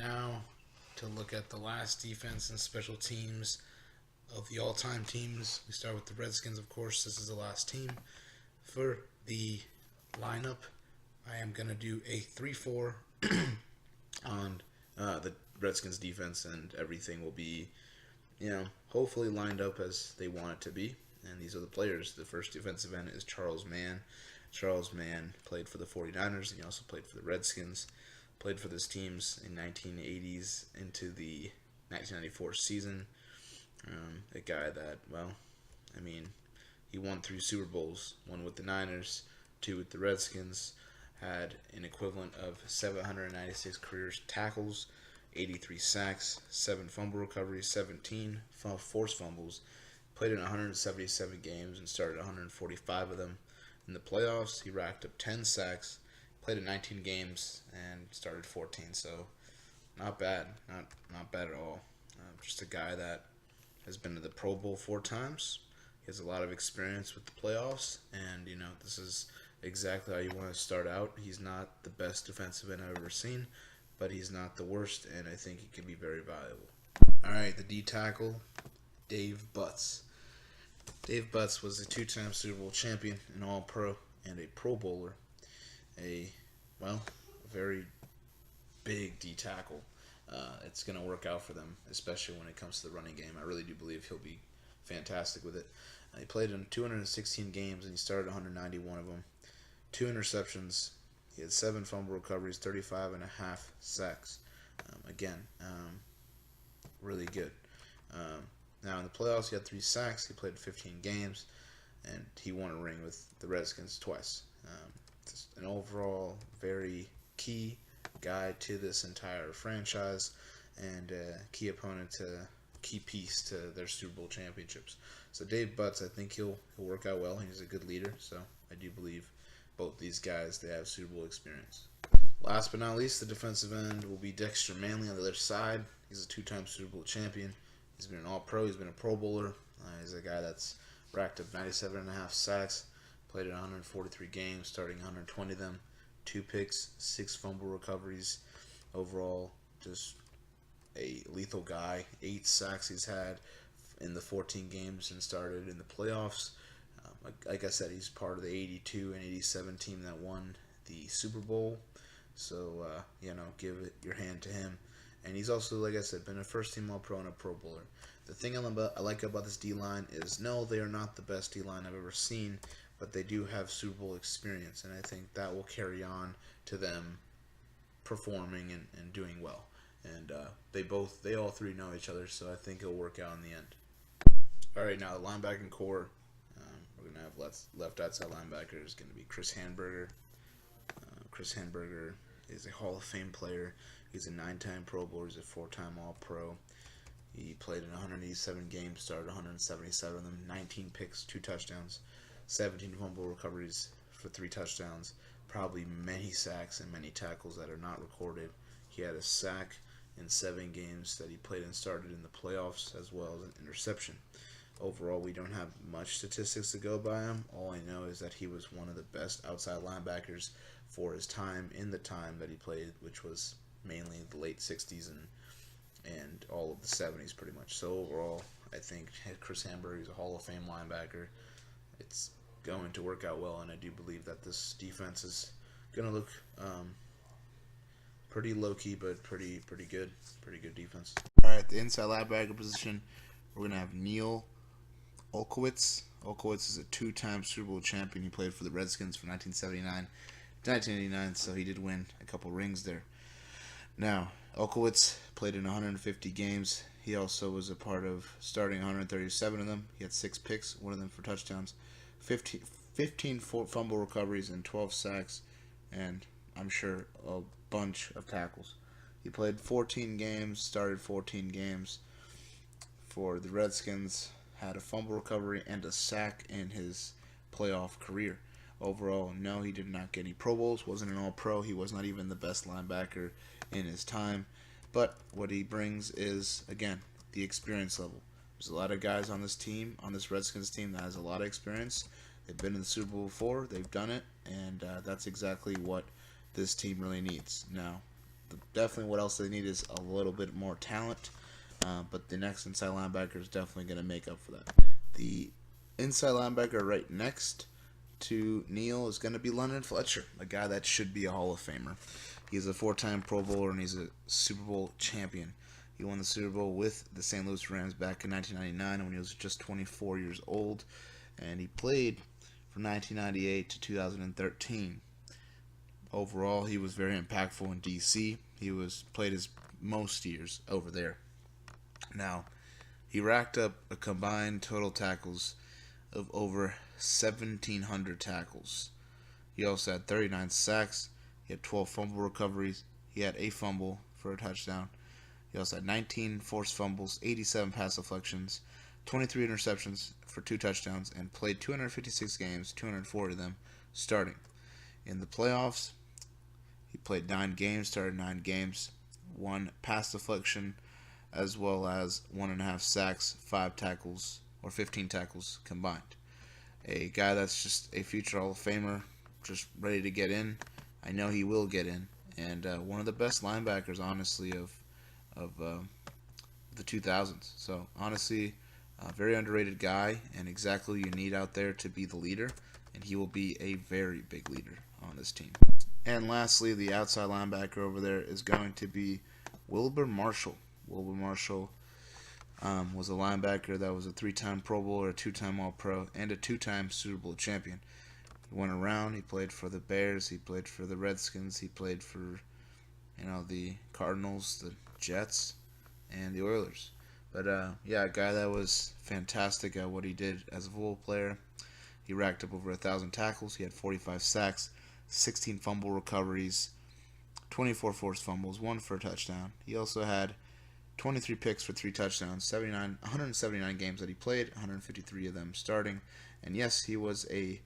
now to look at the last defense and special teams of the all-time teams. We start with the Redskins, of course. This is the last team. For the lineup, I am going to do a 3-4 on the Redskins defense, and everything will be, hopefully lined up as they want it to be. And these are the players. The first defensive end is Charles Mann. Charles Mann played for the 49ers, and he also played for the Redskins. Played for those teams in 1980s into the 1994 season. A guy that, he won 3 Super Bowls. One with the Niners, 2 with the Redskins. Had an equivalent of 796 career tackles, 83 sacks, 7 fumble recoveries, 17 forced fumbles. Played in 177 games and started 145 of them. In the playoffs, he racked up 10 sacks, played in 19 games, and started 14. So, not bad. Not bad at all. Just a guy that has been to the Pro Bowl 4 times. He has a lot of experience with the playoffs, and, this is exactly how you want to start out. He's not the best defensive end I've ever seen, but he's not the worst, and I think he can be very valuable. All right, the D tackle, Dave Butts. Dave Butts was a 2-time Super Bowl champion, an All-Pro, and a Pro Bowler. A very big D tackle. It's going to work out for them, especially when it comes to the running game. I really do believe he'll be fantastic with it. He played in 216 games, and he started 191 of them. 2 interceptions. He had 7 fumble recoveries, 35 and a half sacks. Really good. Now, in the playoffs, he had 3 sacks. He played 15 games, and he won a ring with the Redskins twice. Just an overall very key guy to this entire franchise, and key piece to their Super Bowl championships. So Dave Butts, I think he'll work out well. He's a good leader, so I do believe both these guys, they have Super Bowl experience. Last but not least, the defensive end will be Dexter Manley on the other side. He's a 2-time Super Bowl champion. He's been an All-Pro. He's been a Pro Bowler. He's a guy that's racked up 97.5 sacks, played in 143 games, starting 120 of them, 2 picks, 6 fumble recoveries. Overall, just a lethal guy. 8 sacks he's had in the 14 games and started in the playoffs. Like I said, he's part of the 82 and 87 team that won the Super Bowl. So, give it your hand to him. And he's also, like I said, been a first-team All-Pro and a Pro Bowler. The thing I like about this D-line is, no, they are not the best D-line I've ever seen, but they do have Super Bowl experience, and I think that will carry on to them performing and doing well. And they all three know each other, so I think it'll work out in the end. All right, now the linebacking core, we're going to have left outside linebacker is going to be Chris Hanburger. Chris Hanburger is a Hall of Fame player. He's a 9-time Pro Bowler. He's a 4-time All-Pro. He played in 187 games, started 177 of them, 19 picks, 2 touchdowns, 17 fumble recoveries for 3 touchdowns, probably many sacks and many tackles that are not recorded. He had a sack in 7 games that he played and started in the playoffs, as well as an interception. Overall, we don't have much statistics to go by him. All I know is that he was one of the best outside linebackers for his time in the time that he played, which was mainly the late 60s and all of the 70s pretty much. So overall, I think Chris Hanburger is a Hall of Fame linebacker. It's going to work out well, and I do believe that this defense is going to look pretty low-key, but pretty good. Pretty good defense. All right, the inside linebacker position, we're going to have Neil Olkowitz. Olkowitz is a 2-time Super Bowl champion. He played for the Redskins from 1979 to 1989, so he did win a couple rings there. Now, Olkowitz played in 150 games. He also was a part of starting 137 of them. He had 6 picks, one of them for touchdowns, 15 fumble recoveries, and 12 sacks, and I'm sure a bunch of tackles. He played 14 games, started 14 games for the Redskins, had a fumble recovery and a sack in his playoff career. Overall, no, he did not get any Pro Bowls, wasn't an All-Pro. He was not even the best linebacker in his time. But what he brings is, again, the experience level. There's a lot of guys on this team, on this Redskins team, that has a lot of experience. They've been in the Super Bowl before. They've done it, and that's exactly what this team really needs. Now, Definitely what else they need is a little bit more talent. But the next inside linebacker is definitely going to make up for that. The inside linebacker right next to Neal is going to be London Fletcher, a guy that should be a Hall of Famer. He's a 4-time Pro Bowler and he's a Super Bowl champion. He won the Super Bowl with the St. Louis Rams back in 1999 when he was just 24 years old, and he played from 1998 to 2013. Overall, he was very impactful in DC. He played his most years over there. Now, he racked up a combined total tackles of over 1,700 tackles. He also had 39 sacks. He had 12 fumble recoveries. He had a fumble for a touchdown. He also had 19 forced fumbles, 87 pass deflections, 23 interceptions for 2 touchdowns, and played 256 games, 240 of them starting. In the playoffs, he played 9 games, started 9 games, 1 pass deflection, as well as 1.5 sacks, 5 tackles, or 15 tackles combined. A guy that's just a future Hall of Famer, just ready to get in. I know he will get in, and one of the best linebackers, honestly, of the 2000s. So honestly, a very underrated guy, and exactly what you need out there to be the leader, and he will be a very big leader on this team. And lastly, the outside linebacker over there is going to be Wilber Marshall. Wilber Marshall was a linebacker that was a 3-time Pro Bowler, a 2-time All-Pro, and a 2-time Super Bowl champion. He went around. He played for the Bears. He played for the Redskins. He played for, the Cardinals, the Jets, and the Oilers. But a guy that was fantastic at what he did as a football player. He racked up over 1,000 tackles. He had 45 sacks, 16 fumble recoveries, 24 forced fumbles, 1 for a touchdown. He also had 23 picks for 3 touchdowns, 179 games that he played, 153 of them starting. And yes, he was a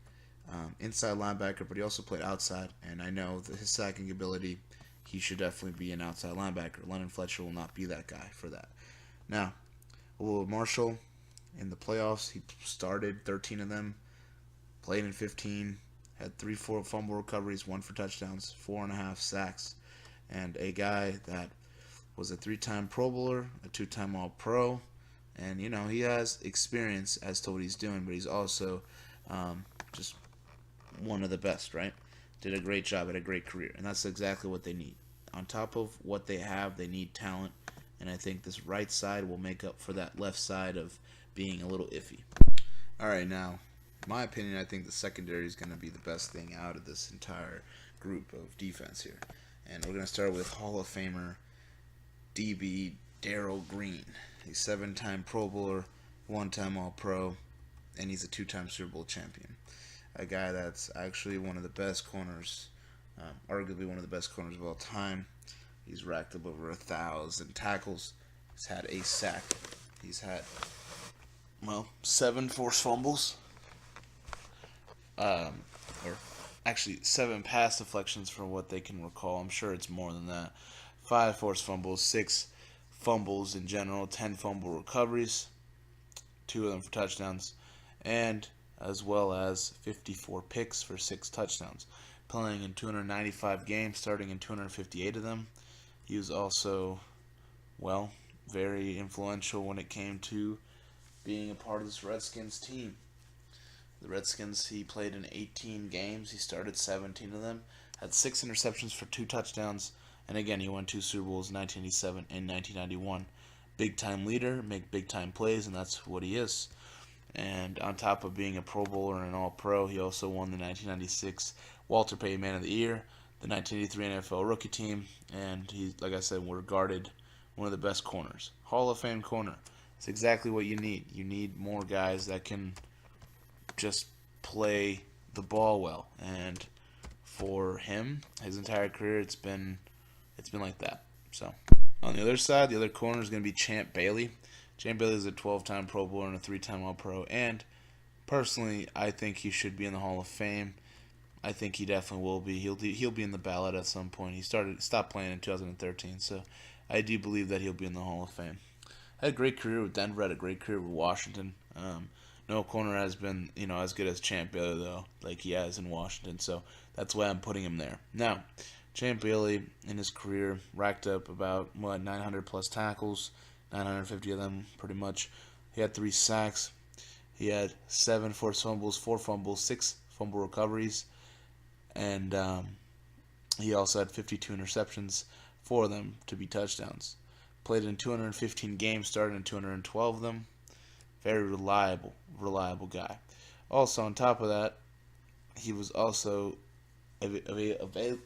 inside linebacker, but he also played outside. And I know that his sacking ability, he should definitely be an outside linebacker. London Fletcher will not be that guy for that. Now, Will Marshall, in the playoffs, he started 13 of them, played in 15, had 3 fumble recoveries, 1 for touchdowns, 4.5 sacks, and a guy that was a 3-time Pro Bowler, a 2-time All-Pro, and he has experience as to what he's doing, but he's also just one of the best, right? Did a great job, had a great career, and that's exactly what they need. On top of what they have, they need talent, and I think this right side will make up for that left side of being a little iffy. All right, now, in my opinion, I think the secondary is going to be the best thing out of this entire group of defense here. And we're going to start with Hall of Famer DB Darrell Green. He's 7-time Pro Bowler, 1-time All-Pro, and he's a 2-time Super Bowl champion. A guy that's actually one of the best corners, arguably one of the best corners of all time. He's racked up over 1,000 tackles. He's had a sack. He's had, 7 forced fumbles. Or actually 7 pass deflections from what they can recall. I'm sure it's more than that. 5 forced fumbles, 6 fumbles in general, 10 fumble recoveries, 2 of them for touchdowns, and as well as 54 picks for 6 touchdowns. Playing in 295 games, starting in 258 of them. He was also, very influential when it came to being a part of this Redskins team. The Redskins, he played in 18 games. He started 17 of them, had 6 interceptions for 2 touchdowns, and again, he won 2 Super Bowls in 1987 and 1991. Big-time leader, make big-time plays, and that's what he is. And on top of being a Pro Bowler and an All-Pro, he also won the 1996 Walter Payton Man of the Year, the 1983 NFL Rookie Team, and he, like I said, regarded one of the best corners. Hall of Fame corner. It's exactly what you need. You need more guys that can just play the ball well. And for him, his entire career, it's been like that. So on the other side, the other corner is going to be Champ Bailey. Champ Bailey is a 12-time Pro Bowler and a 3-time All-Pro, and personally, I think he should be in the Hall of Fame. I think he definitely will be. He'll be in the ballot at some point. He stopped playing in 2013, so I do believe that he'll be in the Hall of Fame. Had a great career with Denver. Had a great career with Washington. No corner has been as good as Champ Bailey though, like he has in Washington. So that's why I'm putting him there. Now, Champ Bailey in his career racked up about 900 plus tackles, 950 of them pretty much. He had 3 sacks. He had 7 forced fumbles, 4 fumbles, 6 fumble recoveries, and he also had 52 interceptions, 4 of them to be touchdowns. Played in 215 games, started in 212 of them. Very reliable guy. Also, on top of that, he was also available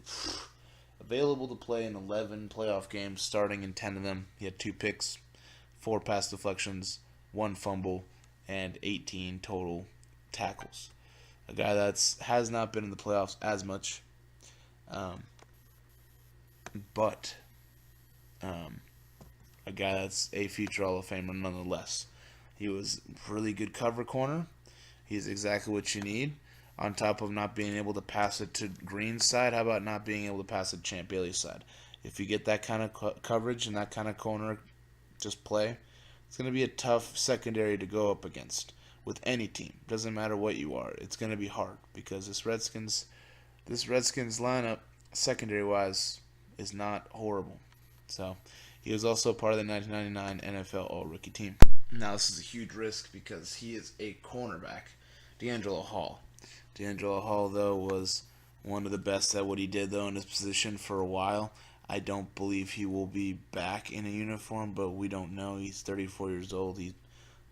to play in 11 playoff games, starting in 10 of them. He had 2 picks, 4 pass deflections, 1 fumble, and 18 total tackles. A guy that has not been in the playoffs as much, but a guy that's a future Hall of Famer nonetheless. He was really good cover corner. He's exactly what you need. On top of not being able to pass it to Green's side, how about not being able to pass it to Champ Bailey's side? If you get that kind of coverage and that kind of corner just play, it's going to be a tough secondary to go up against with any team. Doesn't matter what you are. It's going to be hard because this Redskins lineup, secondary-wise, is not horrible. So he was also part of the 1999 NFL All-Rookie team. Now this is a huge risk because he is a cornerback, D'Angelo Hall. D'Angelo Hall, though, was one of the best at what he did, though, in his position for a while. I don't believe he will be back in a uniform, but we don't know. He's 34 years old. He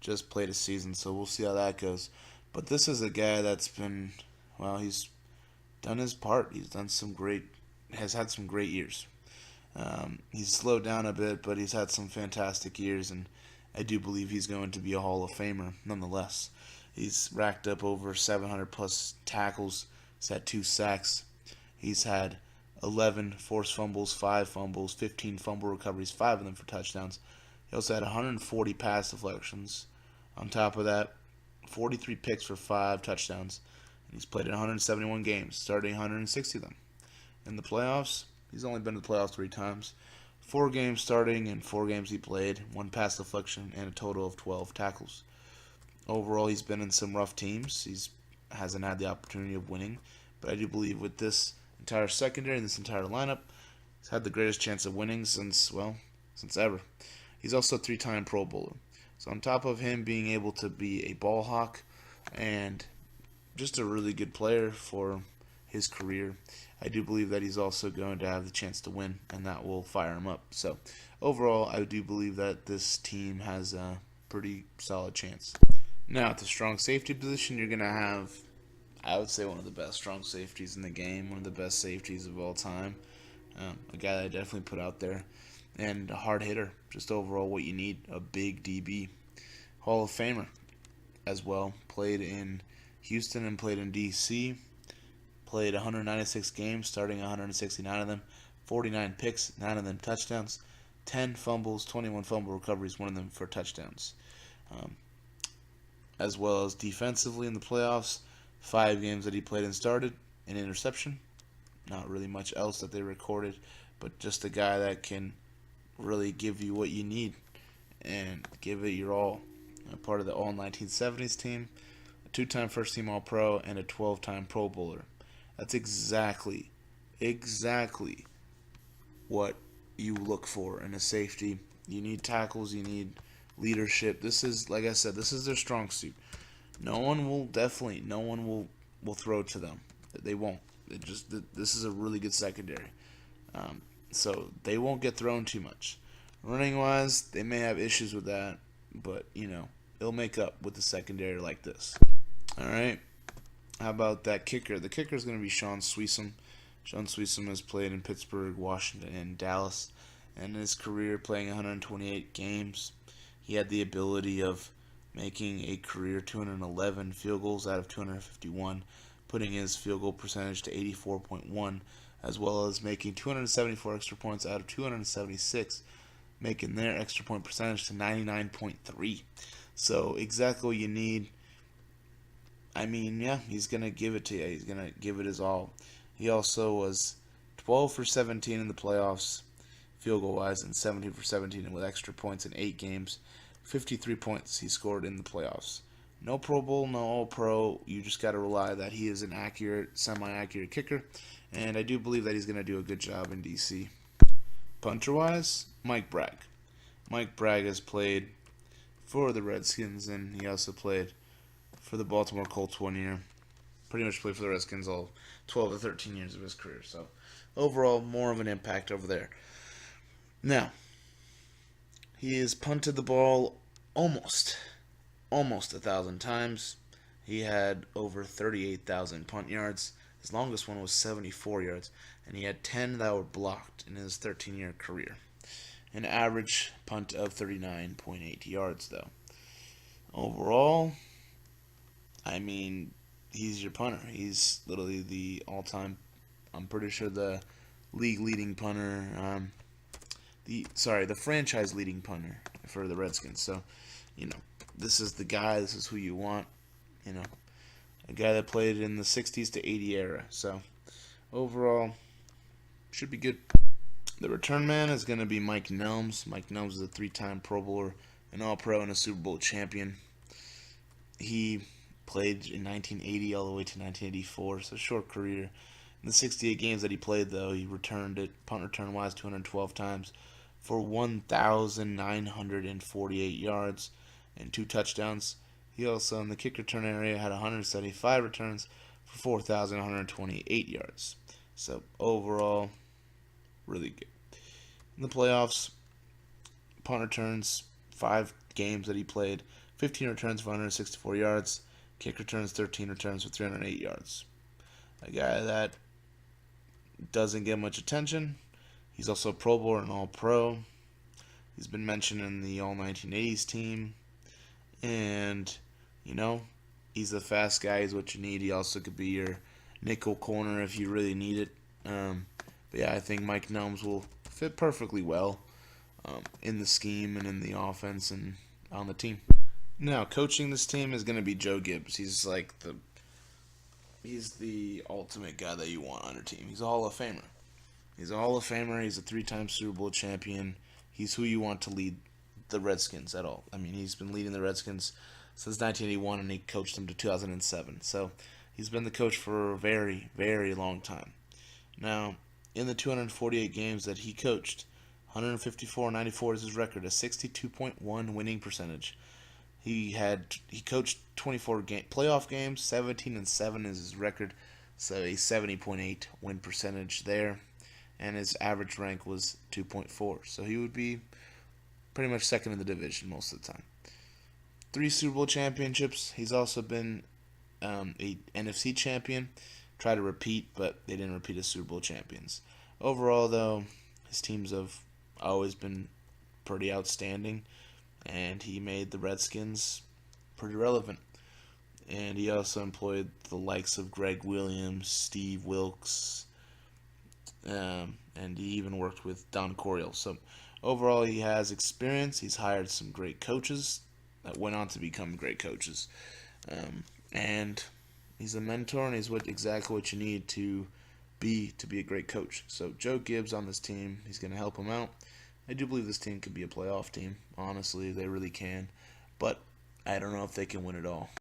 just played a season, so we'll see how that goes. But this is a guy that's been, well, he's done his part. He's done has had some great years. He's slowed down a bit, but he's had some fantastic years, and I do believe he's going to be a Hall of Famer nonetheless. He's racked up over 700 plus tackles. He's had 2 sacks. He's had 11 forced fumbles, 5 fumbles, 15 fumble recoveries, 5 of them for touchdowns. He also had 140 pass deflections. On top of that, 43 picks for 5 touchdowns. And he's played in 171 games, starting 160 of them. In the playoffs, he's only been to the playoffs 3 times. 4 games starting and 4 games he played, 1 pass deflection, and a total of 12 tackles. Overall, he's been in some rough teams. He hasn't had the opportunity of winning. But I do believe with this entire secondary and this entire lineup, he's had the greatest chance of winning since ever. He's also a 3-time Pro Bowler. So on top of him being able to be a ball hawk and just a really good player for his career, I do believe that he's also going to have the chance to win, and that will fire him up. So overall, I do believe that this team has a pretty solid chance. Now, at the strong safety position, you're going to have, I would say, one of the best strong safeties in the game, one of the best safeties of all time. A guy that I definitely put out there. And a hard hitter, just overall what you need, a big DB. Hall of Famer as well. Played in Houston and played in D.C. Played 196 games, starting 169 of them. 49 picks, 9 of them touchdowns. 10 fumbles, 21 fumble recoveries, 1 of them for touchdowns. As well as defensively in the playoffs, 5 games that he played and started, an interception. Not really much else that they recorded, but just a guy that can really give you what you need and give it your all. A part of the All 1970s team, a 2-time first team All Pro, and a 12-time Pro Bowler. That's exactly what you look for in a safety. You need tackles, you need leadership. This is, like I said, this is their strong suit. No one will throw to them. They won't. This is a really good secondary. So they won't get thrown too much. Running wise, they may have issues with that, but it'll make up with the secondary like this. All right. How about that kicker? The kicker is going to be Sean Sweesom. Sean Sweesom has played in Pittsburgh, Washington, and Dallas, and in his career playing 128 games, he had the ability of making a career 211 field goals out of 251, putting his field goal percentage to 84.1, as well as making 274 extra points out of 276, making their extra point percentage to 99.3. So exactly what you need. I mean, yeah, he's going to give it to you. He's going to give it his all. He also was 12 for 17 in the playoffs, field goal wise, and 17 for 17 with extra points in 8 games. 53 points he scored in the playoffs. No Pro Bowl, no All Pro. You just got to rely that he is an accurate, semi-accurate kicker, and I do believe that he's going to do a good job in DC. Punter-wise, Mike Bragg. Mike Bragg has played for the Redskins, and he also played for the Baltimore Colts 1 year. Pretty much played for the Redskins all 12 to 13 years of his career. So overall, more of an impact over there. Now, he has punted the ball almost 1,000 times. He had over 38,000 punt yards. His longest one was 74 yards, and he had 10 that were blocked in his 13-year career. An average punt of 39.8 yards, though. Overall, I mean, he's your punter. He's literally the all-time, I'm pretty sure the league leading punter, the franchise leading punter for the Redskins. So, this is the guy, this is who you want, a guy that played in the 60s to 80 era. So, overall, should be good. The return man is going to be Mike Nelms. Mike Nelms is a 3-time Pro Bowler, an All-Pro, and a Super Bowl champion. He played in 1980 all the way to 1984, so short career. In the 68 games that he played, though, he returned it, punt return-wise, 212 times for 1,948 yards and 2 touchdowns. He also, in the kick return area, had 175 returns for 4,128 yards. So, overall, really good. In the playoffs, punt returns, 5 games that he played, 15 returns for 164 yards, kick returns, 13 returns for 308 yards. A guy that doesn't get much attention. He's also a Pro Bowler and All-Pro. He's been mentioned in the All-1980s team. And, he's a fast guy. He's what you need. He also could be your nickel corner if you really need it. But yeah, I think Mike Nelms will fit perfectly well in the scheme and in the offense and on the team. Now, coaching this team is going to be Joe Gibbs. He's the ultimate guy that you want on your team. He's a Hall of Famer. He's a 3-time Super Bowl champion. He's who you want to lead the Redskins at all. I mean, he's been leading the Redskins since 1981, and he coached them to 2007. So he's been the coach for a very, very long time. Now, in the 248 games that he coached, 154-94 is his record, a 62.1 winning percentage. He coached 24 playoff games, 17-7 is his record, so a 70.8 win percentage there, and his average rank was 2.4. So he would be pretty much second in the division most of the time. 3 Super Bowl championships. He's also been a NFC champion. Tried to repeat, but they didn't repeat as Super Bowl champions. Overall, though, his teams have always been pretty outstanding, and he made the Redskins pretty relevant. And he also employed the likes of Greg Williams, Steve Wilkes, and he even worked with Don Coryell. So overall, he has experience. He's hired some great coaches that went on to become great coaches. And he's a mentor, and he's exactly what you need to be a great coach. So Joe Gibbs on this team, he's going to help him out. I do believe this team could be a playoff team. Honestly, they really can. But I don't know if they can win it all.